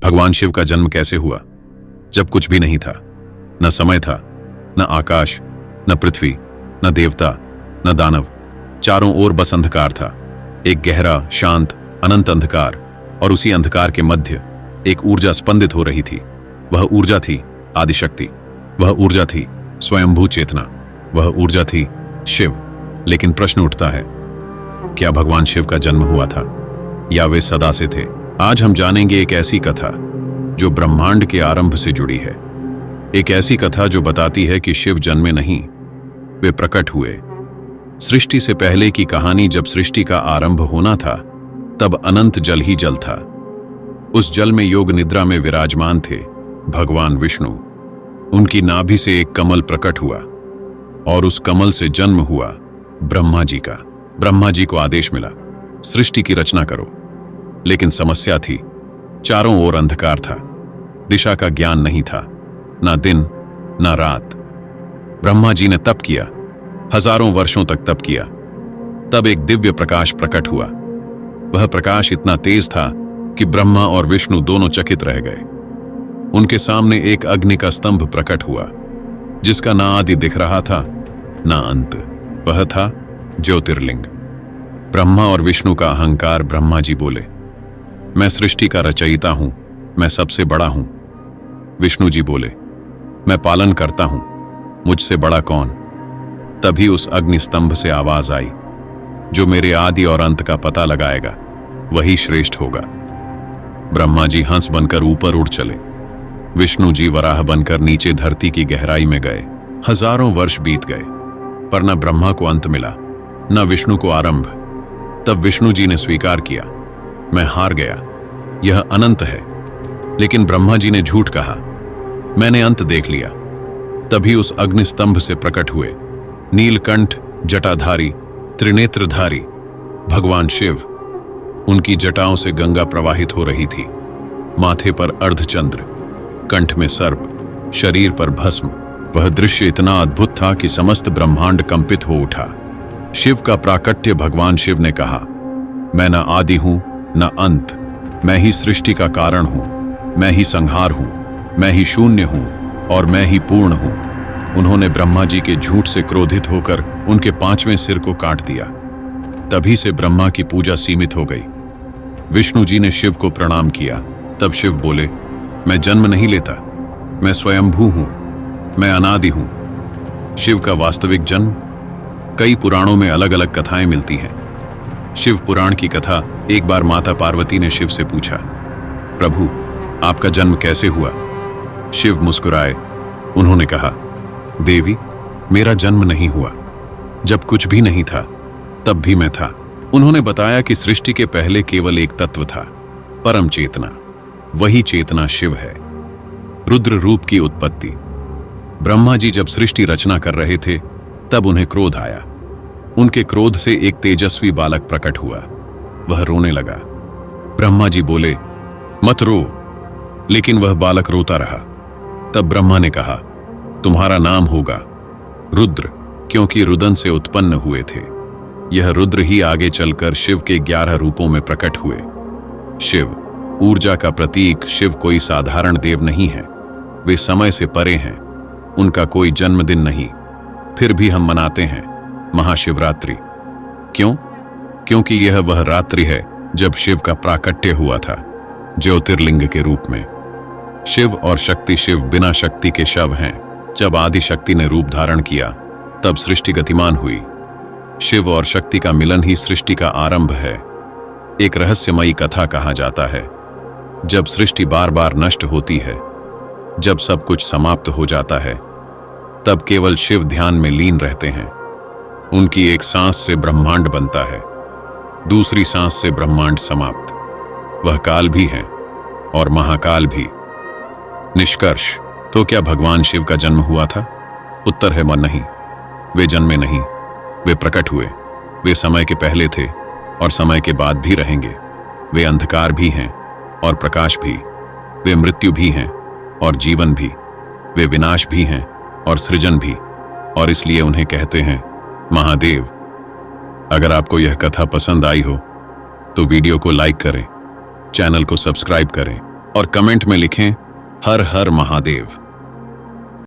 भगवान शिव का जन्म कैसे हुआ? जब कुछ भी नहीं था, न समय था, न आकाश, न पृथ्वी, न देवता, न दानव, चारों ओर बस अंधकार था। एक गहरा, शांत, अनंत अंधकार, और उसी अंधकार के मध्य एक ऊर्जा स्पंदित हो रही थी। वह ऊर्जा थी आदिशक्ति, वह ऊर्जा थी स्वयंभू चेतना, वह ऊर्जा थी शिव। लेकिन प्रश्न उठता है, क्या भगवान शिव का जन्म हुआ था या वे सदा से थे? आज हम जानेंगे एक ऐसी कथा जो ब्रह्मांड के आरंभ से जुड़ी है। एक ऐसी कथा जो बताती है कि शिव जन्मे नहीं, वे प्रकट हुए। सृष्टि से पहले की कहानी। जब सृष्टि का आरंभ होना था तब अनंत जल ही जल था। उस जल में योग निद्रा में विराजमान थे भगवान विष्णु। उनकी नाभि से एक कमल प्रकट हुआ और उस कमल से जन्म हुआ ब्रह्मा जी का। ब्रह्मा जी को आदेश मिला, सृष्टि की रचना करो। लेकिन समस्या थी, चारों ओर अंधकार था, दिशा का ज्ञान नहीं था, ना दिन ना रात। ब्रह्मा जी ने तप किया, हजारों वर्षों तक तप किया। तब एक दिव्य प्रकाश प्रकट हुआ। वह प्रकाश इतना तेज था कि ब्रह्मा और विष्णु दोनों चकित रह गए। उनके सामने एक अग्नि का स्तंभ प्रकट हुआ, जिसका ना आदि दिख रहा था ना अंत। वह था ज्योतिर्लिंग। ब्रह्मा और विष्णु का अहंकार। ब्रह्मा जी बोले, मैं सृष्टि का रचयिता हूं, मैं सबसे बड़ा हूं। विष्णु जी बोले, मैं पालन करता हूं, मुझसे बड़ा कौन? तभी उस अग्नि स्तंभ से आवाज आई, जो मेरे आदि और अंत का पता लगाएगा वही श्रेष्ठ होगा। ब्रह्मा जी हंस बनकर ऊपर उड़ चले, विष्णु जी वराह बनकर नीचे धरती की गहराई में गए। हजारों वर्ष बीत गए, पर न ब्रह्मा को अंत मिला न विष्णु को आरंभ। तब विष्णु जी ने स्वीकार किया, मैं हार गया, यह अनंत है। लेकिन ब्रह्मा जी ने झूठ कहा, मैंने अंत देख लिया। तभी उस अग्नि स्तंभ से प्रकट हुए नीलकंठ जटाधारी, त्रिनेत्रधारी भगवान शिव। उनकी जटाओं से गंगा प्रवाहित हो रही थी। माथे पर अर्धचंद्र, कंठ में सर्प, शरीर पर भस्म। वह दृश्य इतना अद्भुत था कि समस्त ब्रह्मांड कंपित हो उठा। शिव का प्राकट्य। भगवान शिव ने कहा, मैं न आदि हूं न अंत, मैं ही सृष्टि का कारण हूं, मैं ही संहार हूं, मैं ही शून्य हूं और मैं ही पूर्ण हूं। उन्होंने ब्रह्मा जी के झूठ से क्रोधित होकर उनके 5वें सिर को काट दिया। तभी से ब्रह्मा की पूजा सीमित हो गई। विष्णु जी ने शिव को प्रणाम किया। तब शिव बोले, मैं जन्म नहीं लेता, मैं स्वयंभू हूं, मैं अनादि हूं। शिव का वास्तविक जन्म। कई पुराणों में अलग अलग कथाएं मिलती हैं। शिव पुराण की कथा। एक बार माता पार्वती ने शिव से पूछा, प्रभु आपका जन्म कैसे हुआ? शिव मुस्कुराए। उन्होंने कहा, देवी मेरा जन्म नहीं हुआ। जब कुछ भी नहीं था तब भी मैं था। उन्होंने बताया कि सृष्टि के पहले केवल एक तत्व था, परम चेतना। वही चेतना शिव है। रुद्र रूप की उत्पत्ति। ब्रह्मा जी जब सृष्टि रचना कर रहे थे तब उन्हें क्रोध आया। उनके क्रोध से एक तेजस्वी बालक प्रकट हुआ। वह रोने लगा। ब्रह्मा जी बोले, मत रो। लेकिन वह बालक रोता रहा। तब ब्रह्मा ने कहा, तुम्हारा नाम होगा रुद्र, क्योंकि रुदन से उत्पन्न हुए थे। यह रुद्र ही आगे चलकर शिव के 11 रूपों में प्रकट हुए। शिव ऊर्जा का प्रतीक। शिव कोई साधारण देव नहीं है, वे समय से परे हैं। उनका कोई जन्मदिन नहीं, फिर भी हम मनाते हैं महाशिवरात्रि। क्यों? क्योंकि यह वह रात्रि है जब शिव का प्राकट्य हुआ था, ज्योतिर्लिंग के रूप में। शिव और शक्ति। शिव बिना शक्ति के शव हैं। जब आदि शक्ति ने रूप धारण किया तब सृष्टि गतिमान हुई। शिव और शक्ति का मिलन ही सृष्टि का आरंभ है। एक रहस्यमयी कथा कहा जाता है, जब सृष्टि बार बार नष्ट होती है, जब सब कुछ समाप्त हो जाता है, तब केवल शिव ध्यान में लीन रहते हैं। उनकी एक सांस से ब्रह्मांड बनता है, दूसरी सांस से ब्रह्मांड समाप्त। वह काल भी हैं और महाकाल भी। निष्कर्ष, तो क्या भगवान शिव का जन्म हुआ था? उत्तर है नहीं। वे जन्मे नहीं, वे प्रकट हुए। वे समय के पहले थे और समय के बाद भी रहेंगे। वे अंधकार भी हैं और प्रकाश भी। वे मृत्यु भी हैं और जीवन भी। वे विनाश भी हैं और सृजन भी। और इसलिए उन्हें कहते हैं महादेव। अगर आपको यह कथा पसंद आई हो तो वीडियो को लाइक करें, चैनल को सब्सक्राइब करें और कमेंट में लिखें हर हर महादेव।